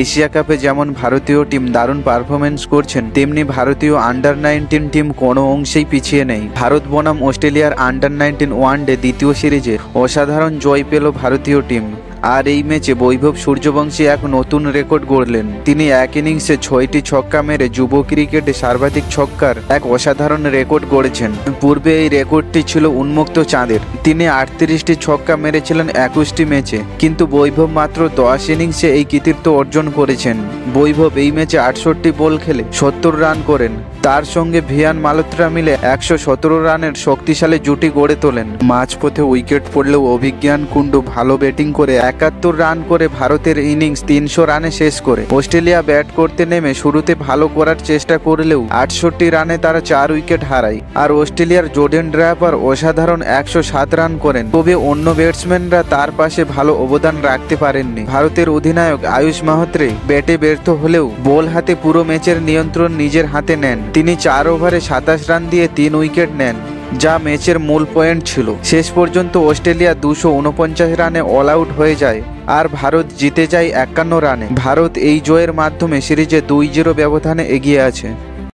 Asia কাপে যেমন ভারতীয় টিম দারুণ পারফরমেন্স করছেন, তেমনি ভারতীয় আন্ডার-19 টিম কোনো অংশেই পিছিয়ে নেই। ভারত বনাম অস্ট্রেলিয়ার আন্ডার-19 ওয়ানডে দ্বিতীয় সিরিজে অসাধারণ জয় পেল ভারতীয় টিম। আর এই ম্যাচে বৈভব সূর্যবংশী এক নতুন রেকর্ড গড়লেন। তিনি এক ইনিংসে 6টি ছক্কা মেরে যুব ক্রিকেটে সর্বাধিক ছক্কার এক অসাধারণ রেকর্ড গড়েছেন। পূর্বে এই রেকর্ডটি ছিল উন্মুক্ত চাঁদের। তিনি 38টি ছক্কা মেরেছিলেন 21টি ম্যাচে, কিন্তু বৈভব মাত্র 10 ইনিংসে এই কৃতিত্ব অর্জন করেছেন। বৈভব এই ম্যাচে 68 বল খেলে 70 রান করেন। তার সঙ্গে ভিয়ান মালহোত্রা মিলে 117 রানের শক্তিশালী জুটি গড়ে তোলেন। মাঝপথে উইকেট পড়লেও অভিজ্ঞান কুণ্ডু ভালো ব্যাটিং করে 71 রান করে ভারতের ইনিংস 300 রানে শেষ করে। অস্ট্রেলিয়া ব্যাট করতে নেমে শুরুতে ভালো করার চেষ্টা করলেও 68 রানে তারা 4 উইকেট হারায়। আর অস্ট্রেলিয়ার জোর্ডেন ড্রাপার অসাধারণ 107 রান করেন। তবে অন্য ব্যাটসম্যানরা তার পাশে ভালো অবদান রাখতে পারেননি। ভারতের অধিনায়ক আয়ুষ মাহত্রে ব্যাটে ব্যর্থ হলেও বল হাতে পুরো ম্যাচের নিয়ন্ত্রণ নিজের হাতে নেন। তিনি 4 ওভারে 27 রান দিয়ে 3 উইকেট নেন, যা ম্যাচের মূল পয়েন্ট ছিল। শেষ পর্যন্ত অস্ট্রেলিয়া 249 রানে অল আউট হয়ে যায় আর ভারত জিতে যায় 51 রানে। ভারত এই জয়ের মাধ্যমে সিরিজে 2-0 ব্যবধানে এগিয়ে আছে।